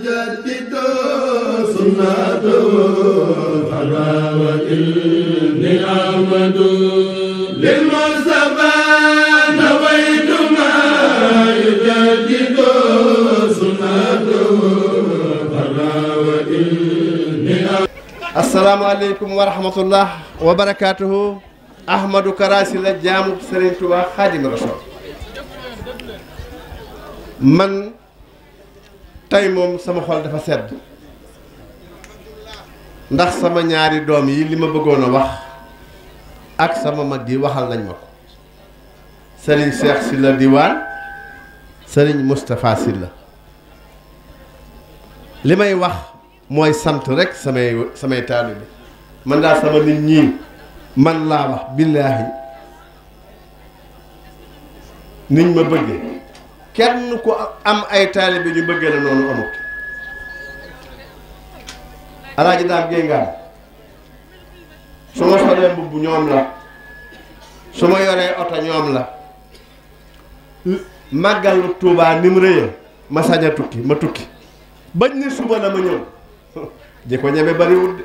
يجدد سنته فلا وإني أحمد للمصطفى نويت ما يجدد سنته فلا وإني السلام عليكم ورحمة الله وبركاته. Ahmadou Kara Sylla jaamu Serigne Touba Xaadimu Rasuul man tey moom sama xol dafa sedd ndax sama ñaari doom yi li ma bëggoon a wax ak sama mag yi waxal nañ ma ko Serigne Cheikh Sylla Diwane Serigne Moustapha Sylla li may wax mooy sant rek samay taalibe man daal sama nit ñii man laa wax billaahi niñ ma bëggee kenn ku am ay taalibe ñu bëggee la noonu amut. Alaaji Daam Géey Ngaam su ma solee mbubb ñoom la su ma yoree oto ñoom la màggalu Tuubaa ni mu rëyee ma sañ a tukki ma tukki bañ ni suba la ma ñëw ji ko ñeme bariwul de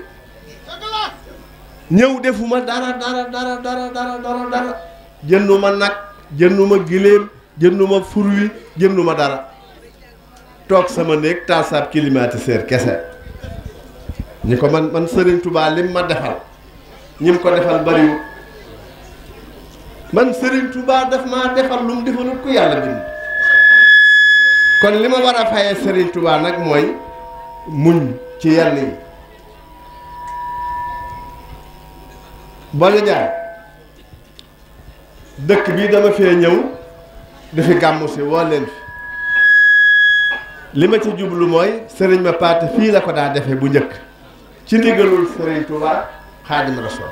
ñëw defuma dara jënduma nag jënduma giléem jënduma fur wi jënduma dara toog sama néeg taal saab climatiseur kese ñi ko man Serigne Touba lim ma defal ñi ko defal bariwul man Serigne Touba daf maa defal lu mu defalut ku yàlla bind kon li ma war a fayee Serigne Touba nag mooy muñ ci yenn yi. Boole Njaay dëkk bii dama fee ñëw di fi gàmmu si woo leen fi li ma ci jublu mooy sëriñ ma paate fii la ko daa defee bu njëkk ci ndigalul Sëriñ Tuubaa Xaadimu Rasuul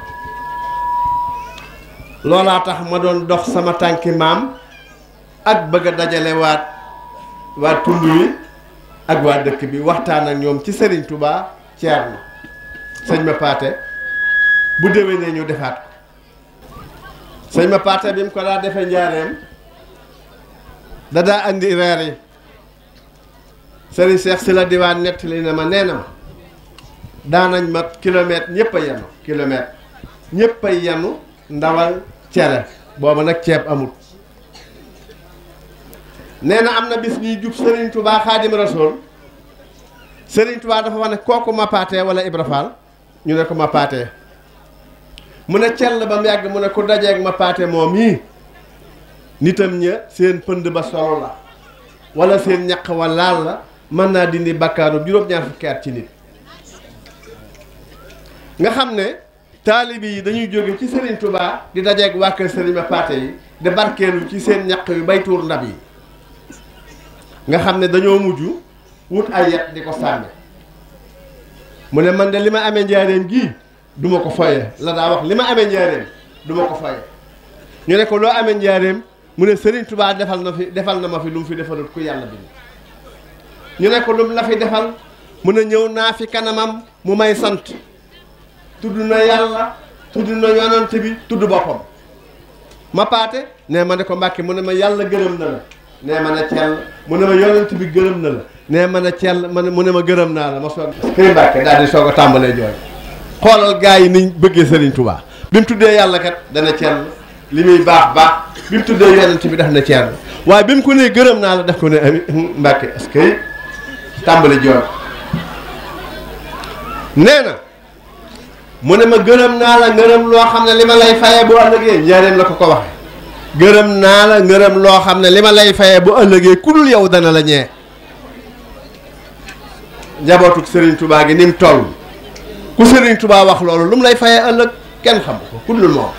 loolaa tax ma doon dox sama tànki maam ak bëgg a dajale waa tund wi ak waa dëkk bi waxtaan ak ñoom ci Sëriñ Tuubaa Ceerno sëñ ma paate bu déwénee ñu defaat ko sëñ ma paate bi mu ko daa defee njaareem da daa andi reer yi Serigne Cheikh Sylla Diwane nettali na ma nee na ma daanañ ma kilomètre ñëpp a yenu kilomètre ñëpp a yenu ndawal cere booba nag ceeb amul nee na am na bis ñuy jub Serigne Touba Xaadimu Rasuul Serigne Touba dafa wax ne kooku ma paatee wala Ibra Fall ñu ne ko ma paatee mu ne cell ba mu yàgg mu ne ku dajeeg ma paate moom yi nitam ña seen pënd ba solo la wala seen ñaq wa laal la mën naa dindi bakkaaru juróom-ñaar fukki at ci nit nga xam ne taalibi yi dañuy jóge ci Serigne Touba di dajeeg waa kër Serigne ma paate yi di barkeelu ci seen ñaq yu bay tuur ndab yi nga xam ne dañoo mujj wut ay yet di ko sànni mu ne man de li ma amee njaareem gii duma ko foye la daa wax li ma amee njaareem duma ko foye ñu ne ko loo amee njaareem mu ne Serigne Touba defal na ma fi lu mu fi defalut ku yàlla bind ñu ne ko lu mu la fi defal mu ne ñëw naa fi kanamam mu may sant tudd na yàlla tudd na yonent bi tudd boppam ma paate nee ma ne ko Mbàkke mu ne ma yàlla gërëm na la nee ma ne cell mu ne ma yonent bi gërëm na la nee ma ne cell mu ne ma gërëm naa la ma soog këy Mbàkke daal di soog a tàmbalee jooy xoolal gaa yi niñ bëggee Serigne Touba bi mu tuddee yàlla kat dana cell li muy baax bi mu tuddee yonent bi def na cell waaye bi mu ko nee gërëm naa la def ko ne ami Mbàkke est-ce que tàmbali jooy nee na mu ne ma gërëm naa la ngërëm loo xam ne li ma lay fayee bu ëllëgee njaareem la ko waxee gërëm naa la ngërëm loo xam ne li ma lay fayee bu ëllëgee ku dul yow dana la ñee njabootuk Serigne Touba gi ni mu toll ku Serigne Touba wax loolu lu mu lay fayee ëllëg kenn xam ko ku dul moom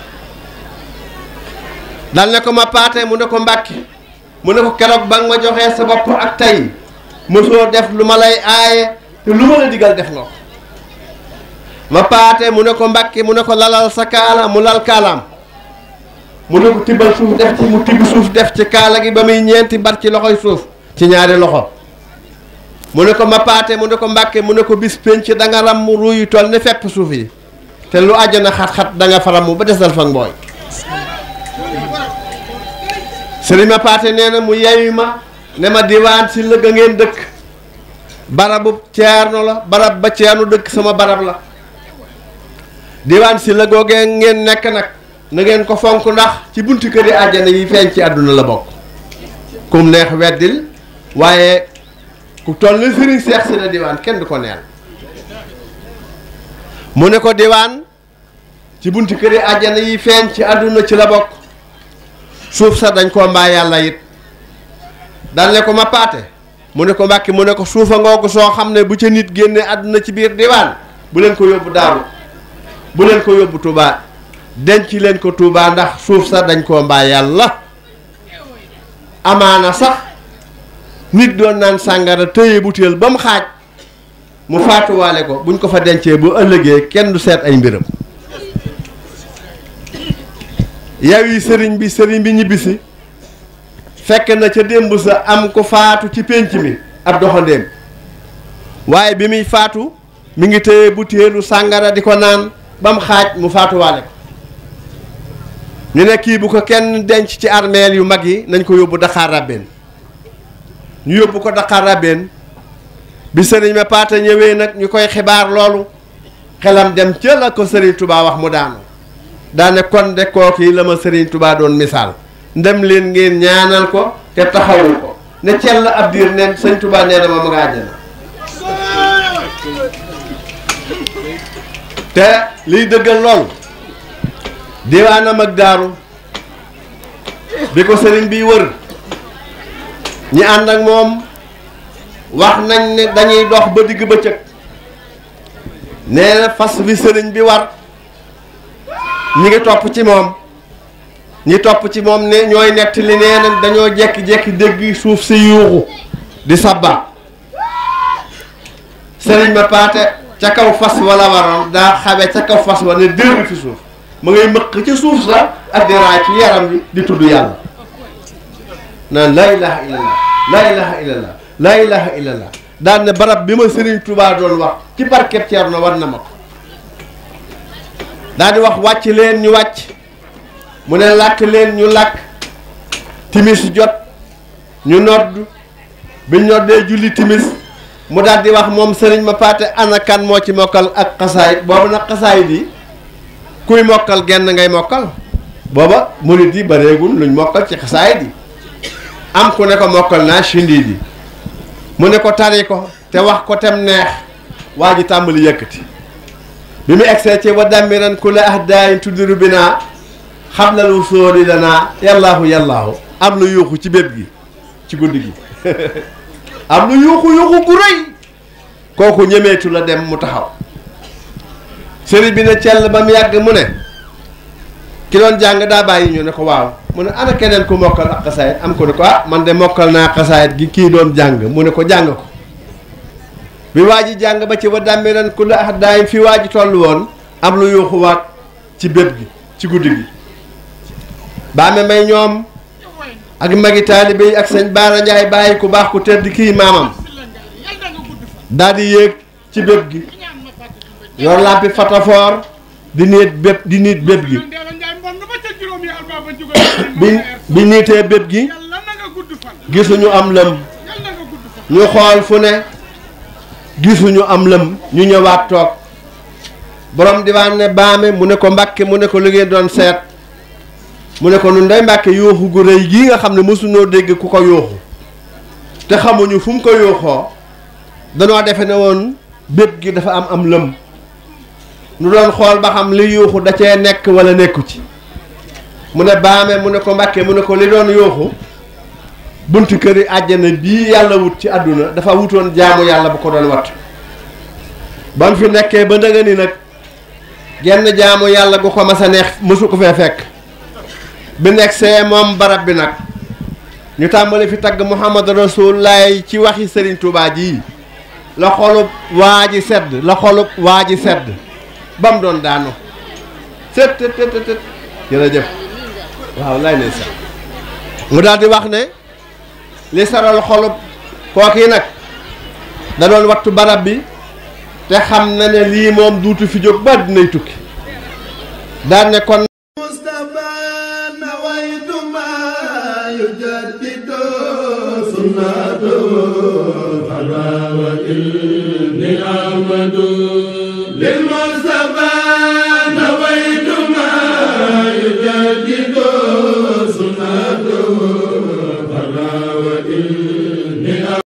dal ne ko ma paate mu ne ko Mbàkke mu ne ko keroog ba nga ma joxee sa bopp ak tey mosoo def lu ma lay aaye te lu ma la digal def nga ko ma paate mu ne ko Mbàkke mu ne ko lalal sa kaala mu lal kaalaam mu ne ko tibbal suuf def ci mu tibb suuf def ci kaala gi ba muy ñeenti bar ci loxoy suuf ci ñaari loxo mu ne ko ma paate mu ne ko Mbàkke mu ne ko bis penc da nga ram mu ruuyu toll ne fepp suuf yi te lu àjjana xat-xat da nga faram mu ba desal fa mbooy Serigne ma paate nee na mu yewi ma ne ma Diwane Sylla ga ngeen dëkk barabu Ceerno la barab ba Ceerno dëkk sama barab la diwaan si la googee ngeen nekk nag na ngeen ko fonk ndax ci bunti kër yi àjjana yi feeñ ci àdduna la bokk kum neex weddil waaye ku toll ni Sëriñ Seex Si la diwaan kenn du ko neel mu ne ko diwaan ci bunti kër yi àjjana yi feeñ ci àdduna ci la bokk suuf sa dañ koo mbaa yàlla it dal ne ko ma paate mu ne ko Mbàkke mu ne ko suufa ngoogu soo xam ne bu ca nit génne àdduna ci biir diwaan bu leen ko yóbbu Daaru bu leen ko yóbbu Touba denc leen ko Touba ndax suuf sa dañ koo mbaa yàlla amaana sax nit doon naan sàngara tëye butéel ba mu xaaj mu faatuwaale ko buñ ko fa dencee bu ëllëgee kenn du seet ay mbiram yow yi sëriñ bi ñibbisi fekk na ca démb sa am ko faatu ci pénc mi ab doxandéem waaye bi muy faatu mi ngi tëye butéelu sàngara di ko naan ba mu xaaj mu faatuwaale ko ñu ne kii bu ko kenn denc ci armeel yu mag yi nañ ko yóbbu Dakar Rabbeen ñu yóbbu ko Dakar Rabbeen bi sëriñ ma paata ñëwee nag ñu koy xibaar loolu xelam dem ca la ko sëriñ Touba wax mu daanu daane kon de kooki la ma sëriñ Touba doon misaal ndem leen ngeen ñaanal ko te taxawul ko ne cell ab diir neen sëriñ Touba nee na ma nga àjjana te liy dëggal lool diwaanam ak daaru bi ko sëriñ bi wër ñi ànd ak moom wax nañ ne dañuy dox ba digg bëccëg nee na fas wi sëriñ bi war ñi ngi topp ci moom ñi topp ci moom ne ñooy nettali nee na dañoo jekki-jekki dégg suuf si yuuxu di sabba sëriñ ma paate ca kaw fas wala waroon daa xawe ca kaw fas wa ne dérru fi suuf ma ngay mëq ci suuf sa ak di raay ci yaram bi di tudd yàlla naan laa ilaha illallah laa ilaha illallah laa ilaha illallah daan ne barab bi ma Sëriñ Tuubaa doon wax ci barkeb Ceerno war na ma ko daal di wax wàcc leen ñu wàcc mu ne làkk leen ñu làkk timis jot ñu nodd biñ noddee julli timis mu daal di wax moom sëriñ ma paate ana kan moo ci mokkal ak xasaayit boobu nag xasaayit yi kuy mokkal genn ngay mokkal booba murit yi bareegul luñ mokkal ci xasaayit yi am ku ne ko mokkal naa shindiid yi mu ne ko tari ko te wax ko tem neex waa ji tàmbali yëkkati bi mu egsee ci wa dammiran ku la ahdaayin tuddiru bi naa xam na lu sóori danaa yallaahu yallaahu am lu yuuxu ci bépp gi ci guddi gi am lu yuuxu gu rëy kooku ñemeetu la dem mu taxaw sëriñ bi ne cell ba mu yàgg mu ne ki doon jàng daa bàyyi ñu ne ko waaw mu ne ana keneen ku mokkal ak xasaayit am ko ne ko ah man de mokkal naa xasaayit gi kii doon jàng mu ne ko jàng ko bi waa ji jàng ba ci wa dàmmiran ku la ax daayim fi waa ji toll woon am lu yuuxuwaat ci bépp gi ci guddi gi baame may ñoom ak magi taalibe yi ak sëñ Baara Njaay bàyyi ku baax ku tedd kii maamam daal di yéeg ci bépp gi yor lampi fatafoor di niit bépp gi bi niitee bépp gi gisuñu am lëm ñu xool fu ne gisuñu am lëm ñu ñëwaat toog borom diwaan ne baame mu ne ko Mbàkke mu ne ko li ngeen doon seet mu ne ko nun day Mbàkke yuuxu gu rëy gii nga xam ne mësuñoo dégg ku ko yuuxu te xamuñu fu mu ko yuuxoo danoo defe ne woon bépp gi dafa am lëm nu doon xool ba xam li yuuxu da cee nekk wala nekku ci mu ne baame mu ne ko Mbàkke mu ne ko li doon yuuxu bunti kër yi àjjana bii yàlla wut ci àdduna dafa wutoon jaamu yàlla bu ko doon wat ba mu fi nekkee ba ndëga ni nag genn jaamu yàlla gu ko mas a neex mësu ko fee fekk bi nekk see moom barab bi nag ñu tàmbali fi tagg Muhammad Rasulullaay ci waxi Sëriñ Tuubaa ji la xolub waa ji sedd la xolub waa ji sedd ba mu doon daanu sët tët tët tët jërëjëf waaw lay ne sax mu daal di wax ne li saral xolub kooki nag da doon wattu barab bi te xam na ne lii moom duutu fi jóg ba dinay tukki daan ne kon Mustafa nawaytu ma yujaddidu سنته فلا وإني أحمد للمولى